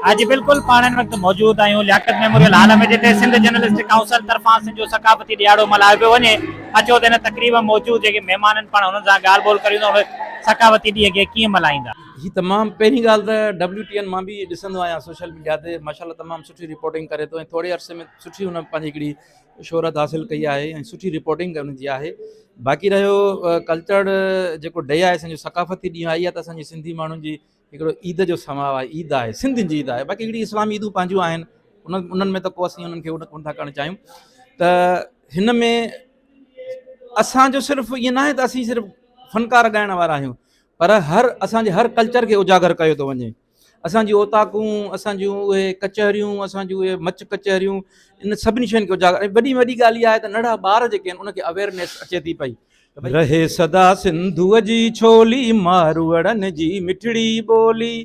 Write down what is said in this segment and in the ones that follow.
आज बिल्कुल पाण हिन वक़्तु मौजूद आहियूं लियाकत मेमोरियल हॉल में, जिते सिंध जर्नलिस्ट काउंसिल तरफ़ां सिंध जो सकाफ़ती ॾियारो मल्हायो पियो वञे। अचो त हिन तकरीब में मौजूद जेके महिमान आहिनि पाण हुननि सां ॻाल्हि ॿोल करियूं सकाफ़ती ॾींहं खे कीअं मल्हाईंदा। ही तमामु पहिरीं ॻाल्हि त WTN मां बि ॾिसंदो आहियां सोशल मीडिया ते, माशाल्लाह तमामु सुठी रिपोर्टिंग करे थो ऐं थोरे अरसे में सुठी हुन पंहिंजी हिकिड़ी शोहरत हासिलु कई आहे ऐं सुठी रिपोर्टिंग हुनजी आहे। बाक़ी रहियो कल्चर जेको डे आहे असांजो सकाफ़ती ॾींहुं आहे, इहा त असांजी सिंधी माण्हुनि जी हिकिड़ो ईद जो समारोह आहे, ईद आहे सिंधियुनि जी ईद आहे। बाक़ी हिकिड़ी इस्लामी ईदूं पंहिंजूं आहिनि, उन्हनि में त को असीं उन्हनि खे कोन था करणु चाहियूं। त हिन में असांजो सिर्फ़ु ईअं न आहे त असीं सिर्फ़ु फ़नकार ॻाइण वारा आहियूं, पर असांजे हर कल्चर खे उजागर कयो थो वञे। असांजी ओताकूं, असांजूं उहे कचहरियूं, असांजूं उहे मच कचहरियूं, इन सभिनी शयुनि खे उजागर। ऐं वॾी वॾी ॻाल्हि इहा आहे त नंढा ॿार जेके आहिनि उनखे अवेयरनेस अचे थी पई। रहे सदा सिंधूअ जी छोली, मारवड़नि जी मिठड़ी ॿोली,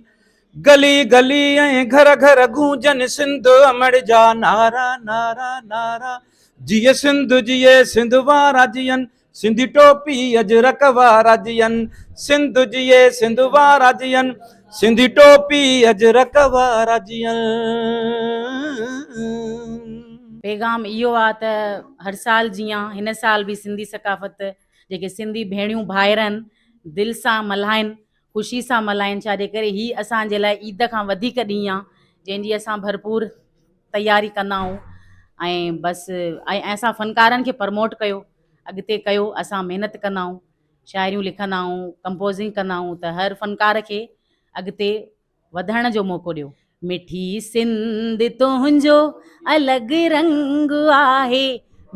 गली गली ऐं घर घर गूंजन सिंध अमड़ जा नारा नारा नारा। जिए सिंध जिए सिंध वारा जियन, सिंधी टोपी अजरक वारा जियन, सिंध जिए सिंध वारा जियन, सिंधी टोपी अजरक वारा जियन। पैगाम इहो आहे त हर साल जीअं हिन साल बि सिंधी सकाफ़त जेके सिंधी भेणियूं भाइर आहिनि दिलि सां मल्हाइनि, ख़ुशी सां मल्हाइनि। छाजे करे हीअ असांजे लाइ ईद खां वधीक ॾींहुं आहे जंहिंजी असां भरपूर तयारी कंदा आहियूं। ऐं बसि ऐं असां फ़नकारनि खे प्रमोट कयो, अॻिते कयो। असां महिनत कंदा आहियूं, शाइरियूं लिखंदा आहियूं, कंपोज़िंग कंदा आहियूं, त हर फ़नकार खे अॻिते वधण जो मौक़ो ॾियो। मिठी सिंध तुंहिंजो अलॻि रंग आहे,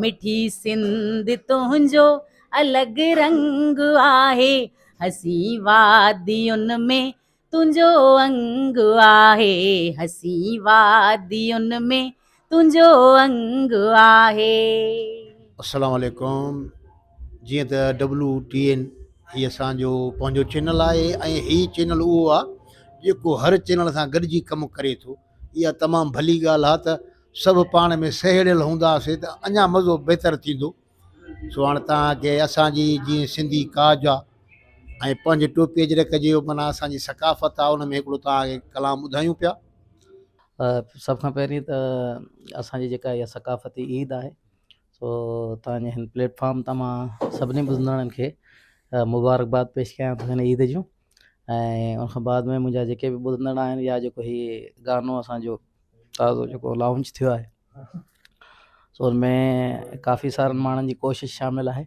मिठी सिंध तुंहिंजो अलॻि रंग आहे, हसी वादियुनि में तुंहिंजो अंग आहे, हसी वादियुनि में तुंहिंजो अंग आहे। अस्सलाम वालेकुम। जीअं त WTN हीअ असांजो पंहिंजो चैनल आहे ऐं हीअ चैनल उहो आहे जेको हर चैनल सां गॾिजी कमु करे थो। इहा तमामु भली ॻाल्हि आहे त सभु पाण में सहेड़ियल हूंदासीं त अञा मज़ो बहितर थींदो। सो हाणे तव्हांखे असांजी जीअं सिंधी काज आहे ऐं पंहिंजे टोपी अजरक जो माना असांजी सकाफ़त आहे, उन में हिकिड़ो तव्हांखे कलाम ॿुधायूं पिया। सभ खां पहिरीं त असांजी जेका इहा सकाफ़ती ईद आहे, सो तव्हांजे हिन प्लेटफॉर्म तां मां सभिनी ॿुधंदड़नि खे मुबारकबाद पेश कयां थो हिन ईद जूं। ऐं उनखां बाद में मुंहिंजा जेके बि ॿुधंदड़ आहिनि, या जेको हीउ गानो असांजो ताज़ो जेको लॉन्च थियो आहे, सो हुनमें काफ़ी सारनि माण्हुनि जी कोशिशि शामिलु आहे।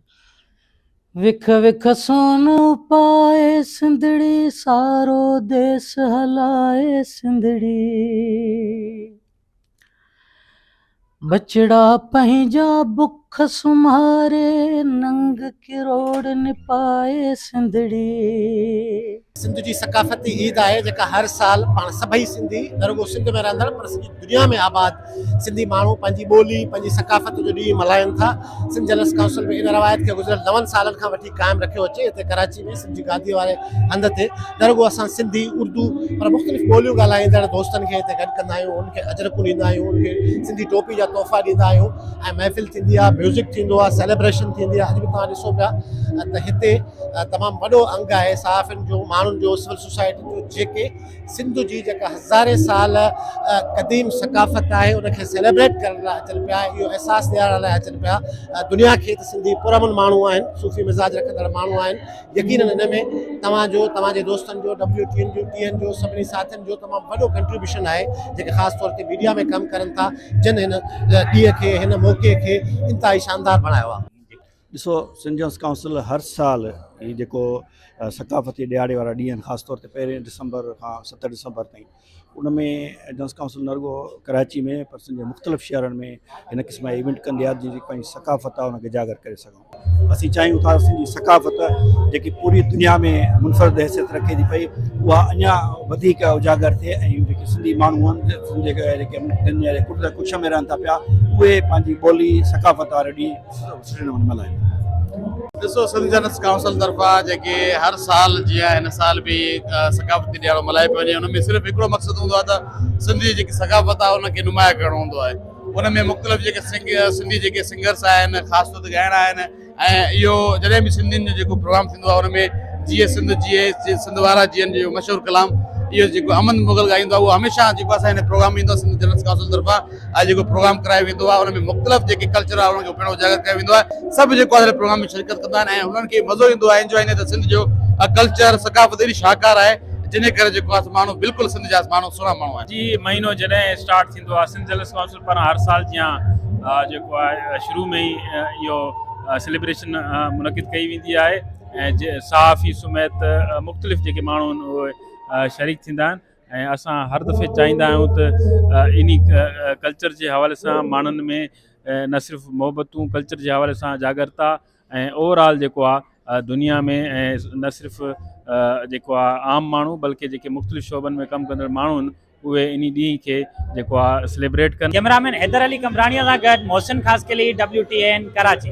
विख विख सोन पाए सिंधड़ी, सारो देश हलाए सिंधड़ी, बचड़ा पंहिंजा बुख सुम्हारे, नंग किरोड़ निपाए सिंधड़ी। सिंध जी सकाफ़ती ईद आहे जेका हर साल पाण सभई सिंधी न रुगो सिंध में रहंदड़ पर सॼी दुनिया में आबाद सिंधी माण्हू पंहिंजी ॿोली पंहिंजी सकाफ़त जो ॾींहुं मल्हाइनि था। सिंध जर्नलिस्ट काउंसिल में इन रवायत खे गुज़िरियल 9 सालनि खां वठी क़ाइमु रखियो अचे। हिते कराची में सिंधी गादी वारे हंध ते न रुगो असां सिंधी उर्दू पर मुख़्तलिफ़ ॿोलियूं ॻाल्हाईंदड़ दोस्तनि खे हिते गॾु कंदा आहियूं, उनखे अजरकूं ॾींदा आहियूं, उनखे सिंधी टोपी जा तोहफ़ा ॾींदा आहियूं ऐं महफ़िल थींदी आहे, म्यूज़िक थींदो आहे, सेलिब्रेशन थींदी आहे। अॼु बि तव्हां ॾिसो पिया त हिते तमामु वॾो अंग आहे सहाफ़ियुनि जो, माण्हुनि जो, सिविल सोसाइटी जो, जेके सिंध जी जेका हज़ारे साल क़दीम सकाफ़त आहे उनखे सेलिब्रेट करण लाइ अचनि पिया, इहो अहसासु ॾियारण लाइ अचनि पिया दुनिया खे त सिंधी पुरअमन माण्हू आहिनि, सूफ़ी मिज़ाज रखंदड़ माण्हू आहिनि। यकीनन इन में तव्हांजो, तव्हांजे दोस्तनि जो, WTN जो, TN जो, सभिनी साथियुनि जो तमामु वॾो कंट्रीब्यूशन आहे, जेके ख़ासि तौर ते मीडिया में कमु करनि था, जिन हिन ॾींहं खे, हिन मौक़े खे इंतिहाई शानदार बणायो आहे। ॾिसो, सिंध जर्नलिस्ट काउंसिल हर साल ही जेको सकाफ़ती ॾियारे वारा ॾींहं आहिनि, ख़ासि तौर ते 1 दिसंबर खां 7 दिसंबर ताईं, उनमें जर्नलिस्ट काउंसिल न रुगो कराची में पर सिंध जे मुख़्तलिफ़ शहरनि में हिन क़िस्म जा इवेंट कंदी आहे, जेकी पंहिंजी सकाफ़त आहे उनखे उजागर करे सघूं। असीं चाहियूं था सिंधी सकाफ़त जेकी पूरी दुनिया में मुनफ़रिद हैसियत रखे थी पई, उहा अञा वधीक उजागर थिए ऐं जेके सिंधी माण्हू आहिनि, जेके दुनिया जे कुछ में रहनि था पिया, उहे पंहिंजी ॿोली सकाफ़त वारे ॾींहुं सुठे नमूने मल्हाइनि। ॾिसो, सिंध जर्नलिस्ट काउंसिल तरफ़ां जेके हर साल जीअं हिन साल बि सकाफ़ती ॾियारो मल्हाए पियो वञे, हुन में सिर्फ़ु हिकिड़ो मक़सदु हूंदो आहे त सिंधी जेकी सकाफ़त आहे उनखे नुमाया करणो हूंदो आहे। उन में मुख़्तलिफ़ जेके सिंधी जेके सिंगर्स आहिनि, ख़ासि तौर ते ॻाइणा आहिनि, ऐं इहो जॾहिं बि सिंधियुनि जो जेको प्रोग्राम थींदो आहे उन में जीअं सिंध जीए सिंध वारा जीअं जो मशहूरु कलाम इहो जेको अमन मुगल ॻाईंदो आहे उहो हमेशह जेको असां हिन प्रोग्राम में ईंदो आहे सिंध जनरल काउंसिल तरफ़ां ऐं जेको प्रोग्राम करायो वेंदो आहे उन में मुख़्तलिफ़ जेके कल्चर आहे उनखे पिणु उजागर कयो वेंदो आहे। सभु जेको आहे प्रोग्राम में शिरकत कंदा आहिनि ऐं उन्हनि खे मज़ो ईंदो आहे एंजॉय ईंदो आहे त सिंध जो कल्चर सकाफ़त एॾी शाहकार आहे जिन करे जेको आहे माण्हू बिल्कुलु सिंध जा माण्हू सुहिणा माण्हू आहिनि। जी महीनो जॾहिं स्टार्ट थींदो आहे सिंध जनरल काउंसिल पारां हर साल जीअं जेको आहे शुरू में ई इहो सेलिब्रेशन मुनक़िद कई वेंदी आहे ऐं सहाफ़ी सुमेत मुख़्तलिफ़ जेके माण्हू आहिनि उहे शरीक थींदा आहिनि ऐं असां हर दफ़े चाहींदा आहियूं त इन कल्चर जे हवाले सां माण्हुनि में न सिर्फ़ु मोहबतूं कल्चर जे हवाले सां जागरता ऐं ओवरऑल जेको आहे दुनिया में ऐं न सिर्फ़ु जेको आहे आम माण्हू बल्कि जेके मुख़्तलिफ़ शोबनि में कमु कंदड़ माण्हू आहिनि उहे इन ॾींहं खे जेको आहे सेलिब्रेट कनि। कैमरामैन हैदर अली कमराणीअ सां गॾु मोहसिन ख़ासि के लिए WTN कराची।